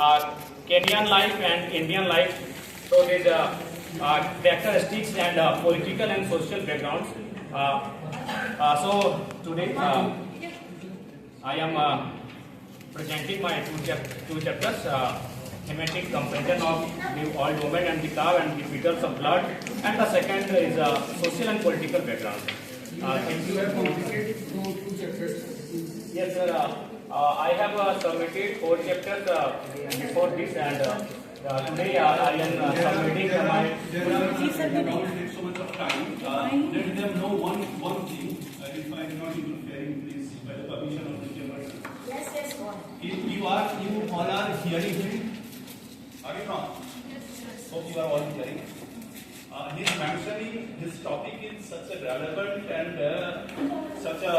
Kenyan life and Indian life. So there's characteristics and political and social backgrounds. So today I am presenting my two chapters. Thematic comparison of the old woman and the cow and the petals of blood, and the second is social and political background. Thank you. Yes, sir. I have submitted 4 chapters before this, and today I am submitting my. Take so much of time. Let them know one thing. If I am not even hearing, please, by the permission of the chairperson. Yes, go on. You all are hearing him. Are you not? Yes. Hope you are all hearing. His mentioning his topic is such a relevant and such a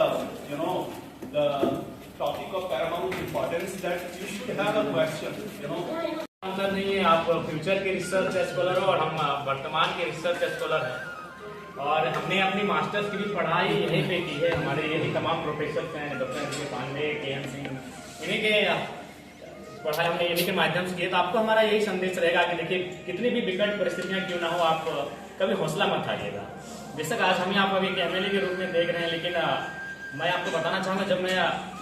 the topic of paramount importance that you should have a question. अंतर नहीं है, आप future के research scholar हो और हम वर्तमान के रिसर्च स्कॉलर हैं, और हमने अपनी मास्टर्स की भी पढ़ाई यहीं पे की है। हमारे यही तमाम प्रोफेसर हैं, डॉक्टर पांडे, के.एम. सिंह, इन्हीं के पढ़ाई हमने इन्हीं के माध्यम से की है। तो आपको हमारा यही संदेश रहेगा कि देखिए, कितनी भी विकट परिस्थितियां क्यों ना हो, आप कभी हौसला मत हारिएगा। बेशक आज हम आप अभी एमएलए के रूप में देख रहे हैं, लेकिन मैं आपको बताना चाहूँगा, जब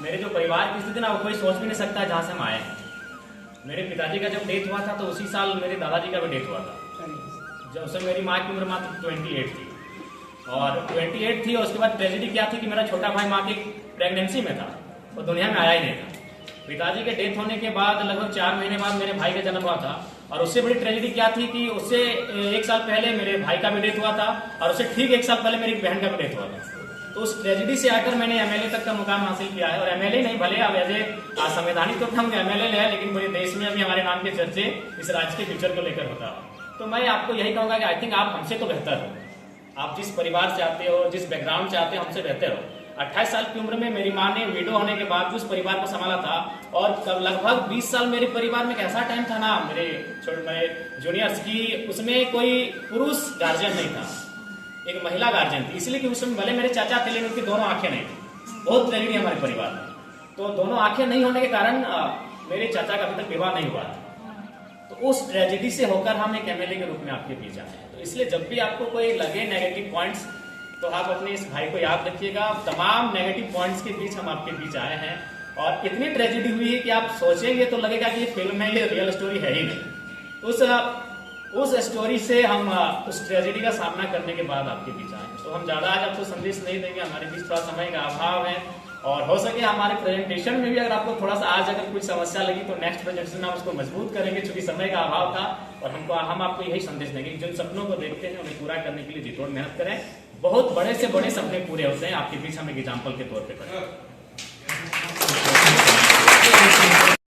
मेरे जो परिवार की स्थिति ना, वो कोई सोच भी नहीं सकता जहाँ से हम आए हैं। मेरे पिताजी का जब डेथ हुआ था तो उसी साल मेरे दादाजी का भी डेथ हुआ था। जब उस समय मेरी माँ की उम्र मात्र 28 थी, और 28 थी, और उसके बाद ट्रेजेडी क्या थी कि मेरा छोटा भाई माँ की प्रेगनेंसी में था, वो दुनिया में आया ही नहीं था। पिताजी के डेथ होने के बाद लगभग 4 महीने बाद मेरे भाई का जन्म हुआ था, और उससे बड़ी ट्रेजेडी क्या थी कि उससे 1 साल पहले मेरे भाई का भी डेथ हुआ था, और उससे ठीक 1 साल पहले मेरी बहन का भी डेथ हुआ था। तो उस ट्रेजेडी से आकर मैंने एमएलए तक का मुकाम हासिल किया है, और एमएलए नहीं, भले अब एज ए संवैधानिक तो हम एमएलए है, लेकिन पूरे देश में अभी हमारे नाम के चर्चे इस राज्य के फ्यूचर को लेकर होता है। तो मैं आपको यही कहूंगा कि आई थिंक आप हमसे तो बेहतर हो। आप जिस परिवार से आते हो, जिस बैकग्राउंड से आते हो, हमसे बेहतर हो। 28 साल की उम्र में मेरी माँ ने विडो होने के बाद उस परिवार को संभाला था, और लगभग 20 साल मेरे परिवार में एक ऐसा टाइम था ना, मेरे जूनियर्स की, उसमें कोई पुरुष गार्जियन नहीं था, एक महिला गार्जियन थी। इसलिए कि उसमें भले मेरे चाचा थे, लेकिन उनकी दोनों आंखें नहीं थी। बहुत ट्रेजेडी हमारे परिवार में। तो दोनों आंखें नहीं होने के कारण मेरे चाचा का अभी तक विवाह नहीं हुआ था। तो उस ट्रेजेडी से होकर हम एक एमएलए के रूप में आपके बीच आए हैं। तो इसलिए जब भी आपको कोई लगे नेगेटिव पॉइंट्स, तो आप अपने इस भाई को याद रखिएगा। तमाम नेगेटिव पॉइंट्स के बीच हम आपके बीच आए हैं, और इतनी ट्रेजेडी हुई है कि आप सोचेंगे तो लगेगा कि ये फिल्म है, ये रियल स्टोरी है ही नहीं। उस स्टोरी से हम उस ट्रेजेडी का सामना करने के बाद आपके बीच आए। तो हम ज्यादा आज आपको संदेश नहीं देंगे, हमारे बीच थोड़ा समय का अभाव है, और हो सके हमारे प्रेजेंटेशन में भी अगर आपको थोड़ा सा आज अगर कुछ समस्या लगी तो नेक्स्ट प्रेजेंटेशन में हम उसको मजबूत करेंगे, क्योंकि समय का अभाव था। और हम आपको यही संदेश देंगे कि जिन सपनों को देखते हैं उन्हें पूरा करने के लिए जी तोड़ मेहनत करें। बहुत बड़े से बड़े सपने पूरे होते हैं, आपके बीच हम एक एग्जाम्पल के तौर पर करें।